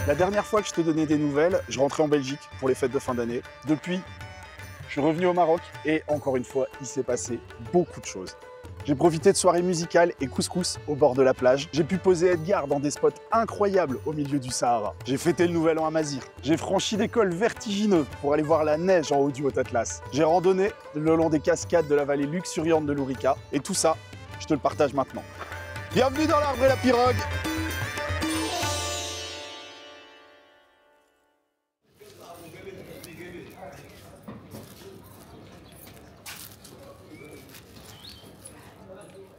La dernière fois que je te donnais des nouvelles, je rentrais en Belgique pour les fêtes de fin d'année. Depuis, je suis revenu au Maroc et encore une fois, il s'est passé beaucoup de choses. J'ai profité de soirées musicales et couscous au bord de la plage. J'ai pu poser Edgar dans des spots incroyables au milieu du Sahara. J'ai fêté le nouvel an à Mazir. J'ai franchi des cols vertigineux pour aller voir la neige en haut du Haut-Atlas. J'ai randonné le long des cascades de la vallée luxuriante de l'Ourika. Et tout ça, je te le partage maintenant. Bienvenue dans l'Arbre et la Pirogue!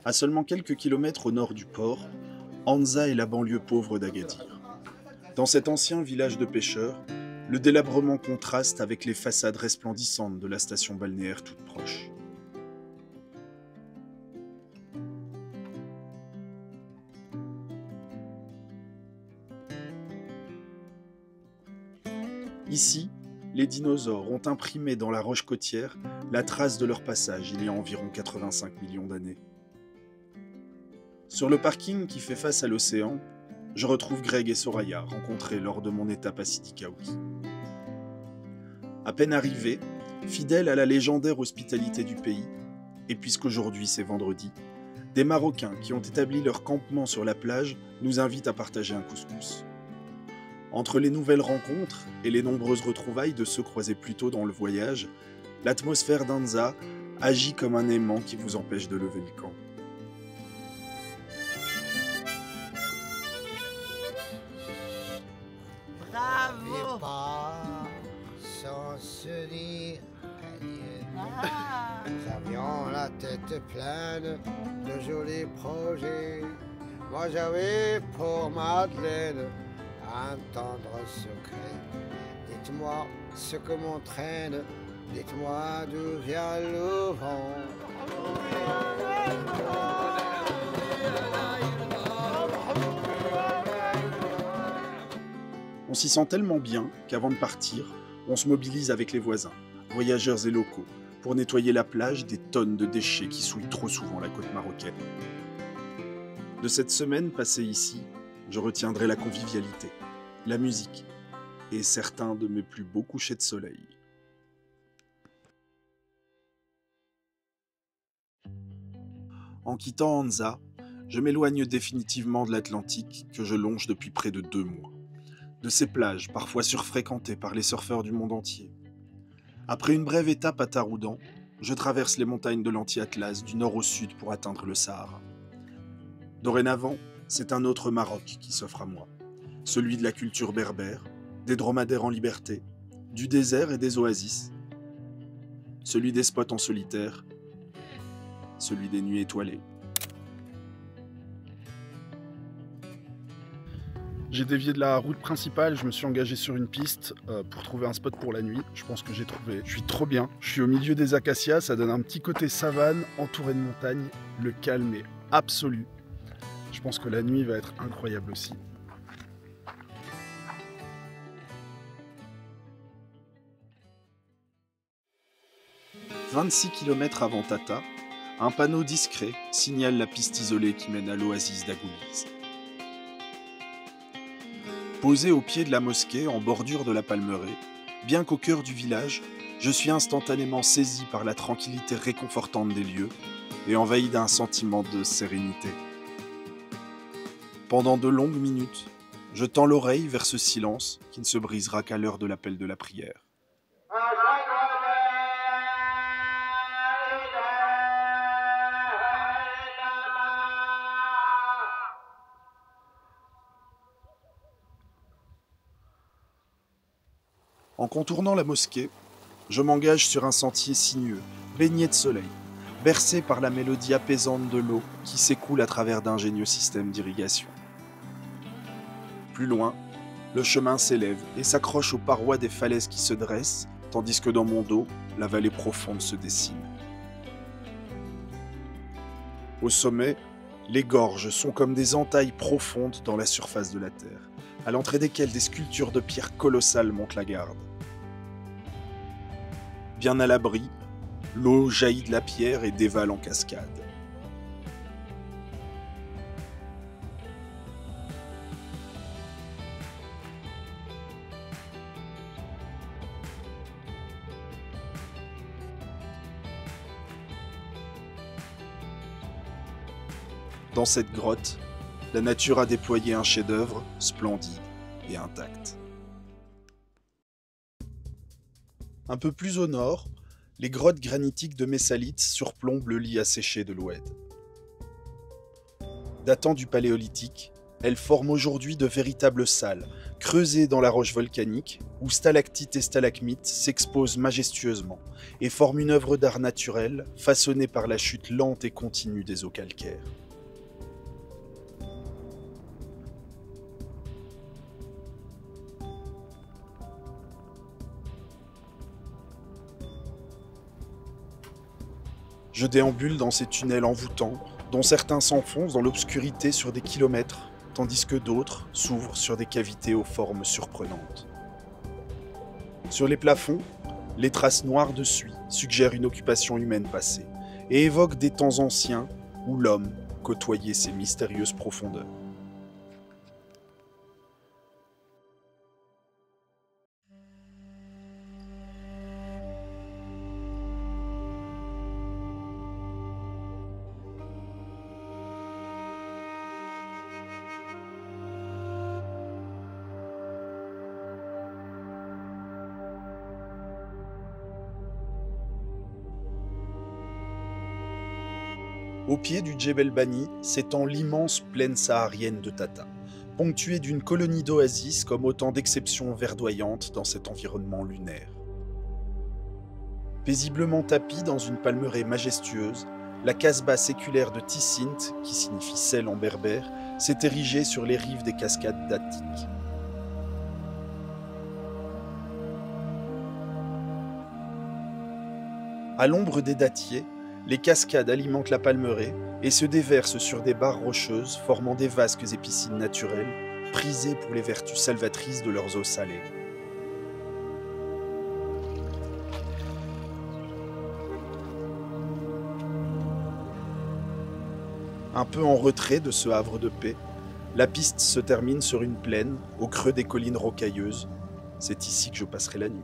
À seulement quelques kilomètres au nord du port, Anza est la banlieue pauvre d'Agadir. Dans cet ancien village de pêcheurs, le délabrement contraste avec les façades resplendissantes de la station balnéaire toute proche. Ici, les dinosaures ont imprimé dans la roche côtière la trace de leur passage il y a environ 85 millions d'années. Sur le parking qui fait face à l'océan, je retrouve Greg et Soraya, rencontrés lors de mon étape à Sidi Kaouki. À peine arrivés, fidèles à la légendaire hospitalité du pays, et puisqu'aujourd'hui c'est vendredi, des Marocains qui ont établi leur campement sur la plage nous invitent à partager un couscous. Entre les nouvelles rencontres et les nombreuses retrouvailles de ceux croisés plus tôt dans le voyage, l'atmosphère d'Anza agit comme un aimant qui vous empêche de lever le camp. Bravo! Pas sans se dire adieu. Nous avions la tête pleine de jolis projets. Moi j'avais pour Madeleine un tendre secret. Dites-moi ce que m'entraîne, dites-moi d'où vient le vent. On s'y sent tellement bien qu'avant de partir, on se mobilise avec les voisins, voyageurs et locaux, pour nettoyer la plage des tonnes de déchets qui souillent trop souvent la côte marocaine. De cette semaine passée ici, je retiendrai la convivialité, la musique et certains de mes plus beaux couchers de soleil. En quittant Anza, je m'éloigne définitivement de l'Atlantique que je longe depuis près de 2 mois. De ces plages, parfois surfréquentées par les surfeurs du monde entier. Après une brève étape à Taroudan, je traverse les montagnes de l'Anti-Atlas du nord au sud pour atteindre le Sahara. Dorénavant, c'est un autre Maroc qui s'offre à moi. Celui de la culture berbère, des dromadaires en liberté, du désert et des oasis. Celui des spots en solitaire, celui des nuits étoilées. J'ai dévié de la route principale, je me suis engagé sur une piste pour trouver un spot pour la nuit. Je pense que j'ai trouvé. Je suis trop bien. Je suis au milieu des acacias, ça donne un petit côté savane, entouré de montagnes. Le calme est absolu. Je pense que la nuit va être incroyable aussi. « 26 km avant Tata, un panneau discret signale la piste isolée qui mène à l'oasis d'Agouliz. Posé au pied de la mosquée, en bordure de la Palmeraie, bien qu'au cœur du village, je suis instantanément saisi par la tranquillité réconfortante des lieux et envahi d'un sentiment de sérénité. Pendant de longues minutes, je tends l'oreille vers ce silence qui ne se brisera qu'à l'heure de l'appel de la prière. En contournant la mosquée, je m'engage sur un sentier sinueux, baigné de soleil, bercé par la mélodie apaisante de l'eau qui s'écoule à travers d'ingénieux systèmes d'irrigation. Plus loin, le chemin s'élève et s'accroche aux parois des falaises qui se dressent, tandis que dans mon dos, la vallée profonde se dessine. Au sommet, les gorges sont comme des entailles profondes dans la surface de la terre, à l'entrée desquelles des sculptures de pierre colossales montent la garde. Bien à l'abri, l'eau jaillit de la pierre et dévale en cascade. Dans cette grotte, la nature a déployé un chef-d'œuvre splendide et intact. Un peu plus au nord, les grottes granitiques de Messalite surplombent le lit asséché de l'Oued. Datant du Paléolithique, elles forment aujourd'hui de véritables salles, creusées dans la roche volcanique, où stalactites et stalagmites s'exposent majestueusement et forment une œuvre d'art naturel façonnée par la chute lente et continue des eaux calcaires. Je déambule dans ces tunnels envoûtants, dont certains s'enfoncent dans l'obscurité sur des kilomètres, tandis que d'autres s'ouvrent sur des cavités aux formes surprenantes. Sur les plafonds, les traces noires de suie suggèrent une occupation humaine passée et évoquent des temps anciens où l'homme côtoyait ces mystérieuses profondeurs. Au pied du Djebel Bani s'étend l'immense plaine saharienne de Tata, ponctuée d'une colonie d'oasis comme autant d'exceptions verdoyantes dans cet environnement lunaire. Paisiblement tapie dans une palmeraie majestueuse, la casbah séculaire de Tissint, qui signifie sel en berbère, s'est érigée sur les rives des cascades d'Attik. À l'ombre des dattiers, les cascades alimentent la palmeraie et se déversent sur des barres rocheuses formant des vasques et piscines naturelles, prisées pour les vertus salvatrices de leurs eaux salées. Un peu en retrait de ce havre de paix, la piste se termine sur une plaine, au creux des collines rocailleuses. C'est ici que je passerai la nuit.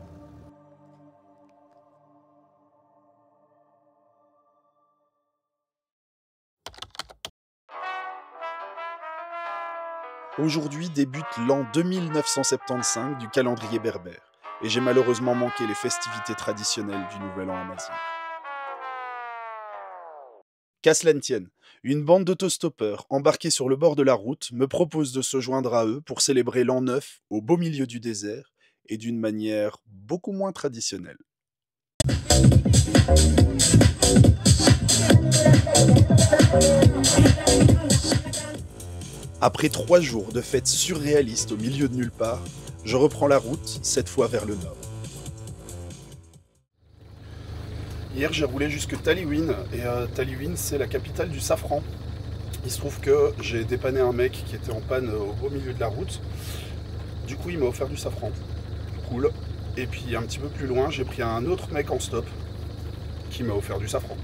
Aujourd'hui débute l'an 2975 du calendrier berbère, et j'ai malheureusement manqué les festivités traditionnelles du Nouvel An amazigh. Qu'à cela ne tienne, une bande d'autostoppeurs embarqués sur le bord de la route me propose de se joindre à eux pour célébrer l'an 9 au beau milieu du désert et d'une manière beaucoup moins traditionnelle. Après 3 jours de fêtes surréalistes au milieu de nulle part, je reprends la route, cette fois vers le nord. Hier, j'ai roulé jusque Taliwin, et Taliwin, c'est la capitale du safran. Il se trouve que j'ai dépanné un mec qui était en panne au beau milieu de la route. Du coup, il m'a offert du safran. Cool. Et puis, un petit peu plus loin, j'ai pris un autre mec en stop qui m'a offert du safran.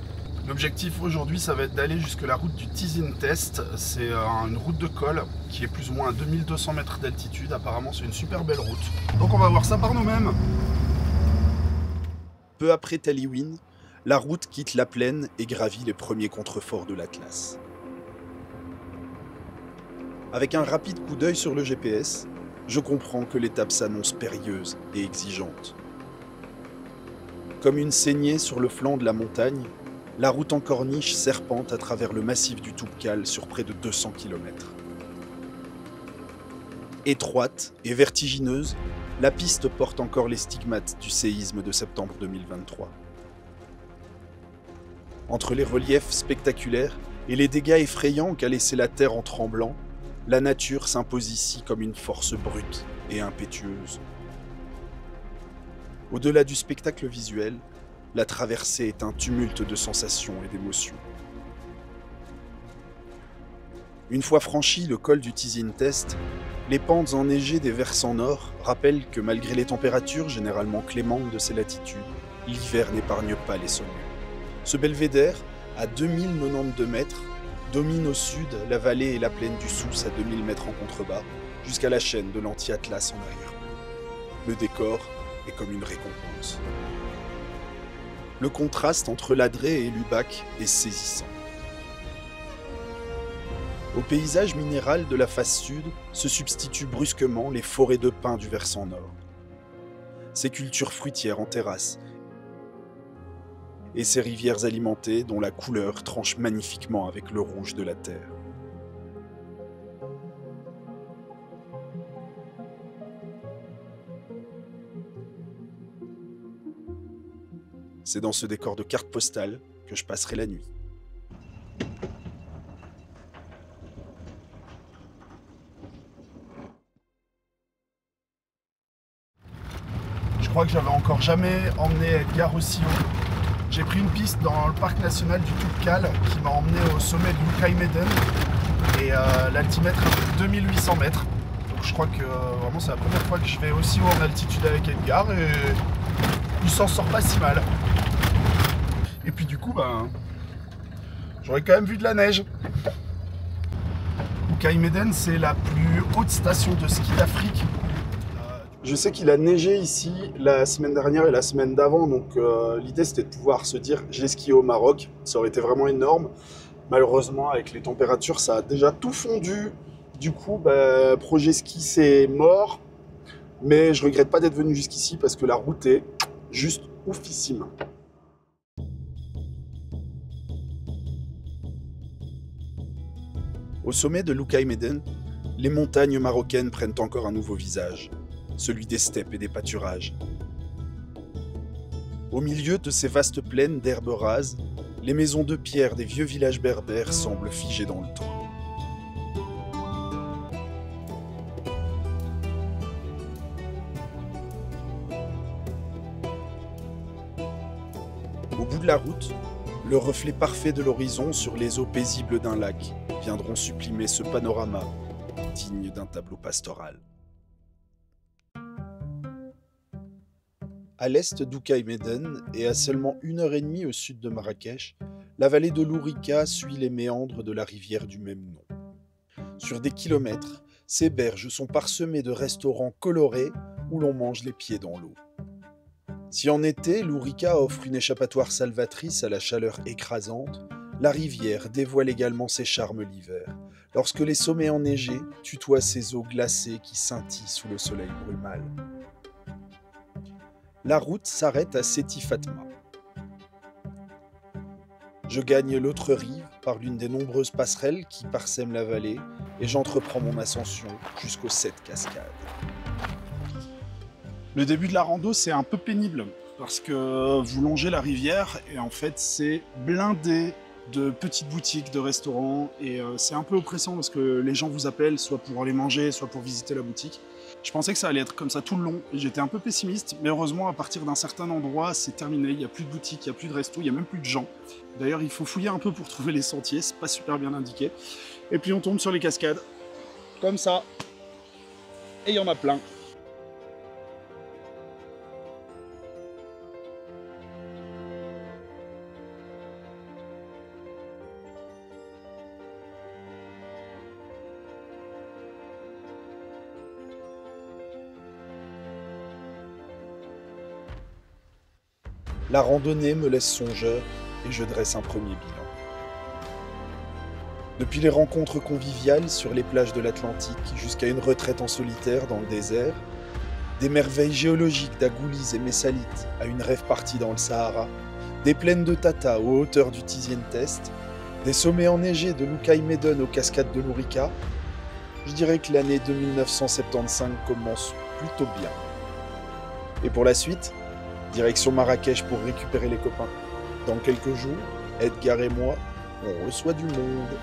L'objectif aujourd'hui, ça va être d'aller jusque la route du Tizin Test. C'est une route de col qui est plus ou moins à 2200 mètres d'altitude. Apparemment, c'est une super belle route. Donc on va voir ça par nous-mêmes. Peu après Taliwin, la route quitte la plaine et gravit les premiers contreforts de l'Atlas. Avec un rapide coup d'œil sur le GPS, je comprends que l'étape s'annonce périlleuse et exigeante. Comme une saignée sur le flanc de la montagne, la route en corniche serpente à travers le massif du Toubkal sur près de 200 km. Étroite et vertigineuse, la piste porte encore les stigmates du séisme de septembre 2023. Entre les reliefs spectaculaires et les dégâts effrayants qu'a laissé la terre en tremblant, la nature s'impose ici comme une force brute et impétueuse. Au-delà du spectacle visuel, la traversée est un tumulte de sensations et d'émotions. Une fois franchi le col du Tizin Test, les pentes enneigées des versants nord rappellent que malgré les températures généralement clémentes de ces latitudes, l'hiver n'épargne pas les sommets. Ce belvédère, à 2092 mètres, domine au sud la vallée et la plaine du Souss à 2000 mètres en contrebas, jusqu'à la chaîne de l'Anti-Atlas en arrière. Le décor est comme une récompense. Le contraste entre l'Adré et l'Ubac est saisissant. Au paysage minéral de la face sud se substituent brusquement les forêts de pins du versant nord. Ces cultures fruitières en terrasse et ces rivières alimentées dont la couleur tranche magnifiquement avec le rouge de la terre. C'est dans ce décor de carte postale que je passerai la nuit. Je crois que j'avais encore jamais emmené Edgar aussi haut. J'ai pris une piste dans le parc national du Toubkal qui m'a emmené au sommet du Loukay-Méden et l'altimètre est de 2800 mètres. Donc je crois que vraiment c'est la première fois que je vais aussi haut en altitude avec Edgar et il s'en sort pas si mal. Et puis du coup, j'aurais quand même vu de la neige. Loukay-Méden, c'est la plus haute station de ski d'Afrique. Je sais qu'il a neigé ici la semaine dernière et la semaine d'avant, donc l'idée c'était de pouvoir se dire j'ai skié au Maroc, ça aurait été vraiment énorme. Malheureusement avec les températures ça a déjà tout fondu, du coup projet ski c'est mort, mais je regrette pas d'être venu jusqu'ici parce que la route est juste oufissime. Au sommet de Loukay-Méden, les montagnes marocaines prennent encore un nouveau visage. Celui des steppes et des pâturages. Au milieu de ces vastes plaines d'herbes rases, les maisons de pierre des vieux villages berbères semblent figées dans le temps. Au bout de la route, le reflet parfait de l'horizon sur les eaux paisibles d'un lac viendront sublimer ce panorama digne d'un tableau pastoral. À l'est d'Loukay-Méden et à seulement 1h30 au sud de Marrakech, la vallée de l'Ourika suit les méandres de la rivière du même nom. Sur des kilomètres, ces berges sont parsemées de restaurants colorés où l'on mange les pieds dans l'eau. Si en été, l'Ourika offre une échappatoire salvatrice à la chaleur écrasante, la rivière dévoile également ses charmes l'hiver, lorsque les sommets enneigés tutoient ses eaux glacées qui scintillent sous le soleil brumal. La route s'arrête à Seti Fatma. Je gagne l'autre rive par l'une des nombreuses passerelles qui parsèment la vallée et j'entreprends mon ascension jusqu'aux 7 cascades. Le début de la rando, c'est un peu pénible parce que vous longez la rivière et en fait, c'est blindé de petites boutiques, de restaurants et c'est un peu oppressant parce que les gens vous appellent soit pour aller manger, soit pour visiter la boutique. Je pensais que ça allait être comme ça tout le long et j'étais un peu pessimiste, mais heureusement à partir d'un certain endroit c'est terminé, il n'y a plus de boutique, il n'y a plus de resto, il n'y a même plus de gens. D'ailleurs il faut fouiller un peu pour trouver les sentiers, c'est pas super bien indiqué. Et puis on tombe sur les cascades, comme ça, et il y en a plein. La randonnée me laisse songeur et je dresse un premier bilan. Depuis les rencontres conviviales sur les plages de l'Atlantique jusqu'à une retraite en solitaire dans le désert, des merveilles géologiques d'Agoulis et Messalites à une rêve partie dans le Sahara, des plaines de Tata aux hauteurs du Tizientest, des sommets enneigés de Loukay-Méden aux cascades de l'Ourika, je dirais que l'année 1975 commence plutôt bien. Et pour la suite, direction Marrakech pour récupérer les copains. Dans quelques jours, Edgar et moi, on reçoit du monde.